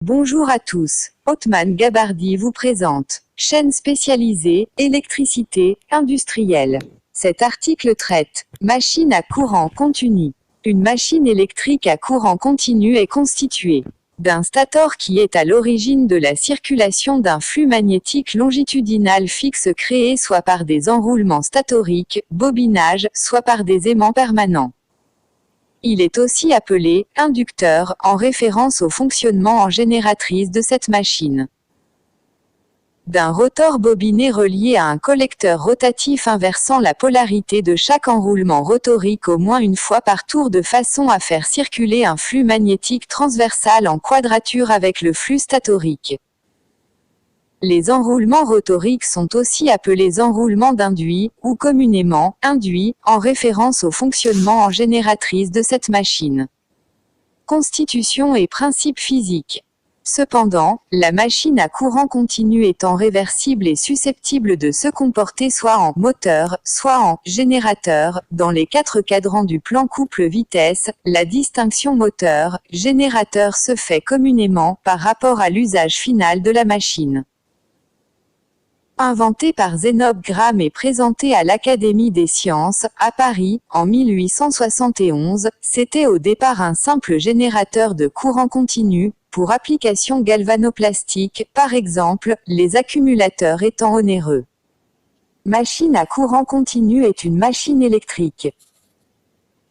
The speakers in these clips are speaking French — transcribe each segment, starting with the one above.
Bonjour à tous, Othman Gabardi vous présente chaîne spécialisée, électricité, industrielle. Cet article traite machine à courant continu. Une machine électrique à courant continu est constituée d'un stator qui est à l'origine de la circulation d'un flux magnétique longitudinal fixe créé soit par des enroulements statoriques, bobinage, soit par des aimants permanents. Il est aussi appelé inducteur, en référence au fonctionnement en génératrice de cette machine. D'un rotor bobiné relié à un collecteur rotatif inversant la polarité de chaque enroulement rotorique au moins une fois par tour de façon à faire circuler un flux magnétique transversal en quadrature avec le flux statorique. Les enroulements rotoriques sont aussi appelés enroulements d'induit, ou communément, induits, en référence au fonctionnement en génératrice de cette machine. Constitution et principes physiques. Cependant, la machine à courant continu étant réversible et susceptible de se comporter soit en moteur, soit en générateur, dans les 4 cadrans du plan couple-vitesse, la distinction moteur-générateur se fait communément par rapport à l'usage final de la machine. Inventé par Zénobe Gramme et présenté à l'Académie des sciences, à Paris, en 1871, c'était au départ un simple générateur de courant continu, pour application galvanoplastique, par exemple, les accumulateurs étant onéreux. Machine à courant continu est une machine électrique.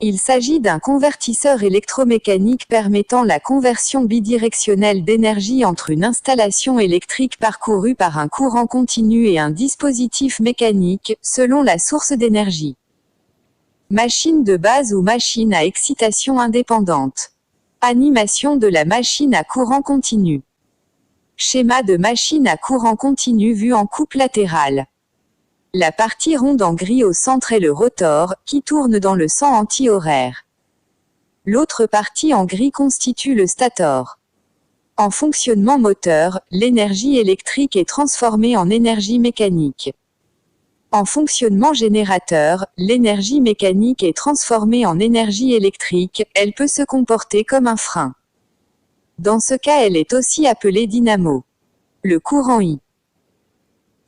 Il s'agit d'un convertisseur électromécanique permettant la conversion bidirectionnelle d'énergie entre une installation électrique parcourue par un courant continu et un dispositif mécanique, selon la source d'énergie. Machine de base ou machine à excitation indépendante. Animation de la machine à courant continu. Schéma de machine à courant continu vu en coupe latérale. La partie ronde en gris au centre est le rotor, qui tourne dans le sens anti-horaire. L'autre partie en gris constitue le stator. En fonctionnement moteur, l'énergie électrique est transformée en énergie mécanique. En fonctionnement générateur, l'énergie mécanique est transformée en énergie électrique, elle peut se comporter comme un frein. Dans ce cas, elle est aussi appelée dynamo. Le courant I,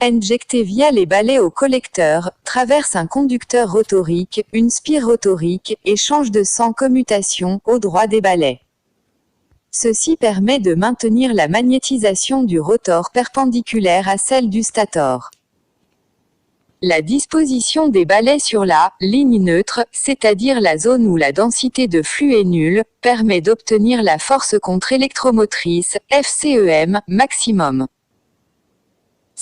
injecté via les balais au collecteur, traverse un conducteur rotorique, une spire rotorique, et change de sens commutation au droit des balais. Ceci permet de maintenir la magnétisation du rotor perpendiculaire à celle du stator. La disposition des balais sur la ligne neutre, c'est-à-dire la zone où la densité de flux est nulle, permet d'obtenir la force contre-électromotrice, FCEM, maximum.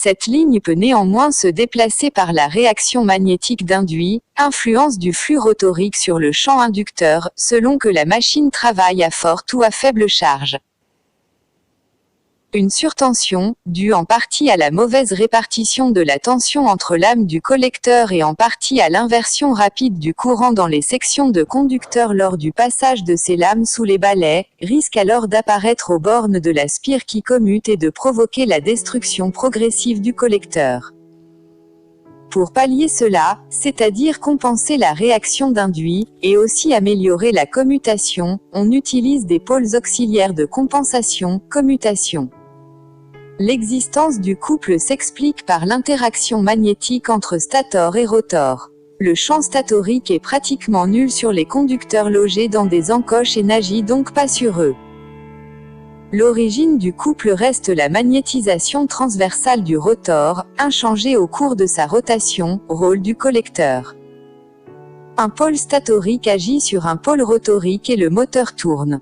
Cette ligne peut néanmoins se déplacer par la réaction magnétique d'induit, influence du flux rotorique sur le champ inducteur, selon que la machine travaille à forte ou à faible charge. Une surtension, due en partie à la mauvaise répartition de la tension entre lames du collecteur et en partie à l'inversion rapide du courant dans les sections de conducteur lors du passage de ces lames sous les balais, risque alors d'apparaître aux bornes de la spire qui commute et de provoquer la destruction progressive du collecteur. Pour pallier cela, c'est-à-dire compenser la réaction d'induit, et aussi améliorer la commutation, on utilise des pôles auxiliaires de compensation, commutation. L'existence du couple s'explique par l'interaction magnétique entre stator et rotor. Le champ statorique est pratiquement nul sur les conducteurs logés dans des encoches et n'agit donc pas sur eux. L'origine du couple reste la magnétisation transversale du rotor, inchangée au cours de sa rotation, rôle du collecteur. Un pôle statorique agit sur un pôle rotorique et le moteur tourne.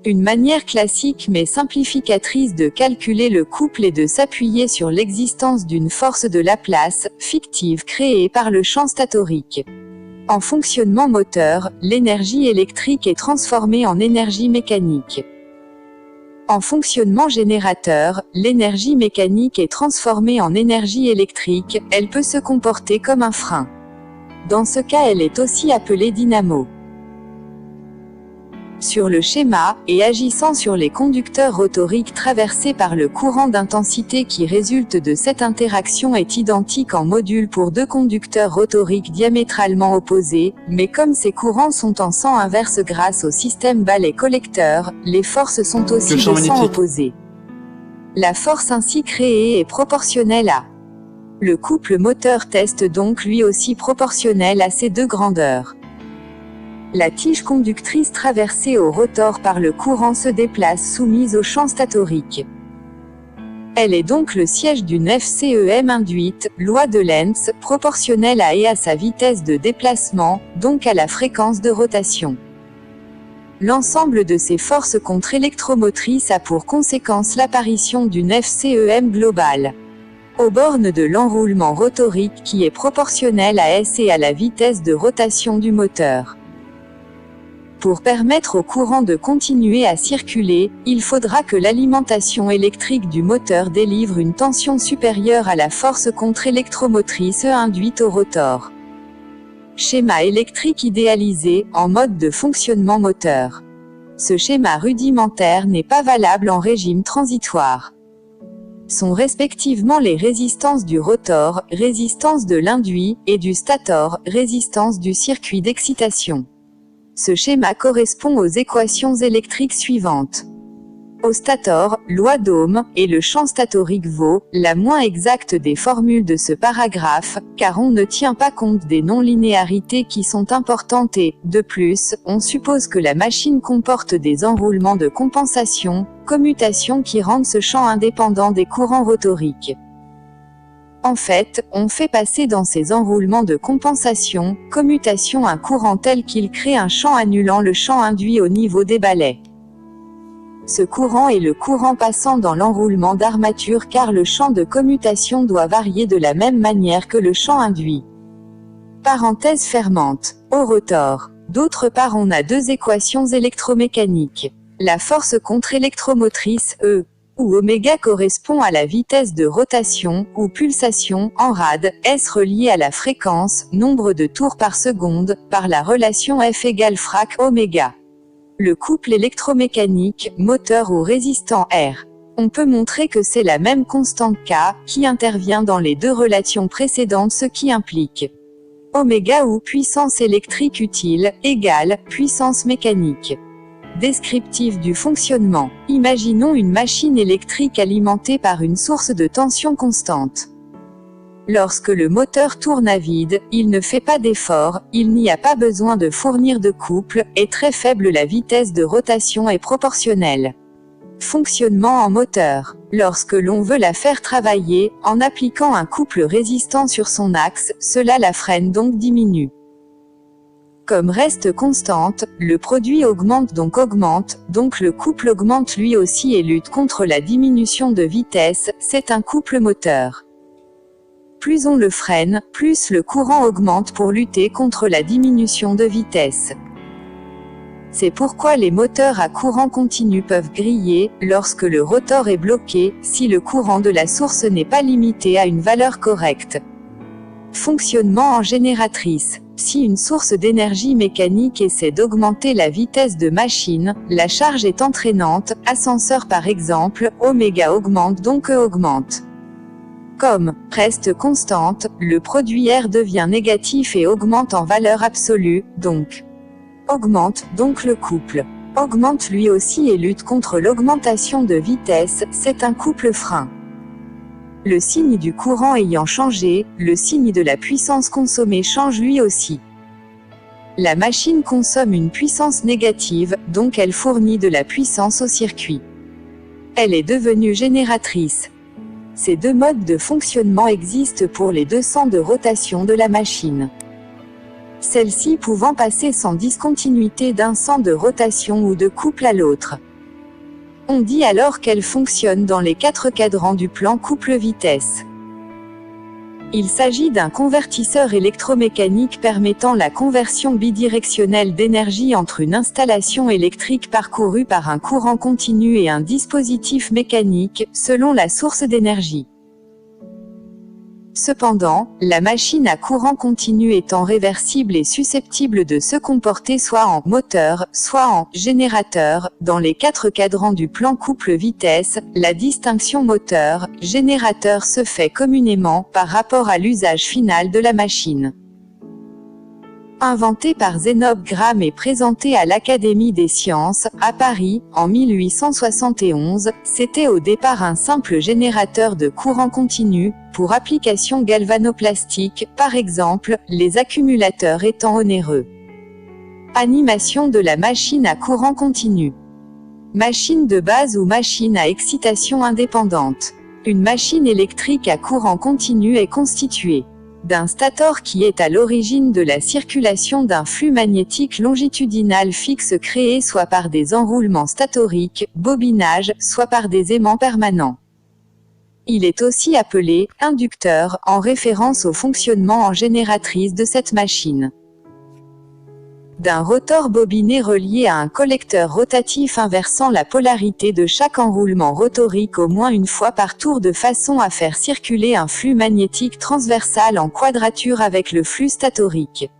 Une manière classique mais simplificatrice de calculer le couple est de s'appuyer sur l'existence d'une force de Laplace, fictive créée par le champ statorique. En fonctionnement moteur, l'énergie électrique est transformée en énergie mécanique. En fonctionnement générateur, l'énergie mécanique est transformée en énergie électrique, elle peut se comporter comme un frein. Dans ce cas, elle est aussi appelée dynamo. Sur le schéma, et agissant sur les conducteurs rotoriques traversés par le courant d'intensité qui résulte de cette interaction est identique en module pour deux conducteurs rotoriques diamétralement opposés, mais comme ces courants sont en sens inverse grâce au système balai-collecteur, les forces sont aussi de sens opposés. La force ainsi créée est proportionnelle à. Le couple moteur-test donc lui aussi proportionnel à ces deux grandeurs. La tige conductrice traversée au rotor par le courant se déplace soumise au champ statorique. Elle est donc le siège d'une FCEM induite, loi de Lenz, proportionnelle à et à sa vitesse de déplacement, donc à la fréquence de rotation. L'ensemble de ces forces contre-électromotrices a pour conséquence l'apparition d'une FCEM globale. Aux bornes de l'enroulement rotorique qui est proportionnelle à S et à la vitesse de rotation du moteur. Pour permettre au courant de continuer à circuler, il faudra que l'alimentation électrique du moteur délivre une tension supérieure à la force contre-électromotrice induite au rotor. Schéma électrique idéalisé, en mode de fonctionnement moteur. Ce schéma rudimentaire n'est pas valable en régime transitoire. Sont respectivement les résistances du rotor, résistance de l'induit, et du stator, résistance du circuit d'excitation. Ce schéma correspond aux équations électriques suivantes. Au stator, loi d'Ohm, et le champ statorique vaut, la moins exacte des formules de ce paragraphe, car on ne tient pas compte des non-linéarités qui sont importantes et, de plus, on suppose que la machine comporte des enroulements de compensation, commutation qui rendent ce champ indépendant des courants rotoriques. En fait, on fait passer dans ces enroulements de compensation, commutation un courant tel qu'il crée un champ annulant le champ induit au niveau des balais. Ce courant est le courant passant dans l'enroulement d'armature car le champ de commutation doit varier de la même manière que le champ induit. Parenthèse fermante. Au rotor. D'autre part on a deux équations électromécaniques. La force contre-électromotrice, E, où oméga correspond à la vitesse de rotation, ou pulsation, en rad, S reliée à la fréquence, nombre de tours par seconde, par la relation F égale frac oméga. Le couple électromécanique, moteur ou résistant R. On peut montrer que c'est la même constante K, qui intervient dans les deux relations précédentes ce qui implique oméga ou puissance électrique utile, égale, puissance mécanique. Descriptif du fonctionnement. Imaginons une machine électrique alimentée par une source de tension constante. Lorsque le moteur tourne à vide, il ne fait pas d'effort, il n'y a pas besoin de fournir de couple, est très faible la vitesse de rotation est proportionnelle. Fonctionnement en moteur. Lorsque l'on veut la faire travailler, en appliquant un couple résistant sur son axe, cela la freine donc diminue. Comme reste constante, le produit augmente donc le couple augmente lui aussi et lutte contre la diminution de vitesse, c'est un couple moteur. Plus on le freine, plus le courant augmente pour lutter contre la diminution de vitesse. C'est pourquoi les moteurs à courant continu peuvent griller, lorsque le rotor est bloqué, si le courant de la source n'est pas limité à une valeur correcte. Fonctionnement en génératrice. Si une source d'énergie mécanique essaie d'augmenter la vitesse de machine, la charge est entraînante, ascenseur par exemple, oméga augmente donc E augmente. Comme reste constante, le produit R devient négatif et augmente en valeur absolue, donc augmente, donc le couple augmente lui aussi et lutte contre l'augmentation de vitesse, c'est un couple frein. Le signe du courant ayant changé, le signe de la puissance consommée change lui aussi. La machine consomme une puissance négative, donc elle fournit de la puissance au circuit. Elle est devenue génératrice. Ces deux modes de fonctionnement existent pour les deux sens de rotation de la machine. Celle-ci pouvant passer sans discontinuité d'un sens de rotation ou de couple à l'autre. On dit alors qu'elle fonctionne dans les quatre cadrans du plan couple-vitesse. Il s'agit d'un convertisseur électromécanique permettant la conversion bidirectionnelle d'énergie entre une installation électrique parcourue par un courant continu et un dispositif mécanique, selon la source d'énergie. Cependant, la machine à courant continu étant réversible et susceptible de se comporter soit en moteur, soit en générateur, dans les 4 cadrans du plan couple-vitesse, la distinction moteur-générateur se fait communément par rapport à l'usage final de la machine. Inventé par Zénobe Gramme et présenté à l'Académie des sciences, à Paris, en 1871, c'était au départ un simple générateur de courant continu, pour application galvanoplastique, par exemple, les accumulateurs étant onéreux. Animation de la machine à courant continu. Machine de base ou machine à excitation indépendante. Une machine électrique à courant continu est constituée d'un stator qui est à l'origine de la circulation d'un flux magnétique longitudinal fixe créé soit par des enroulements statoriques, bobinage, soit par des aimants permanents. Il est aussi appelé « inducteur » en référence au fonctionnement en génératrice de cette machine. D'un rotor bobiné relié à un collecteur rotatif inversant la polarité de chaque enroulement rotorique au moins une fois par tour de façon à faire circuler un flux magnétique transversal en quadrature avec le flux statorique.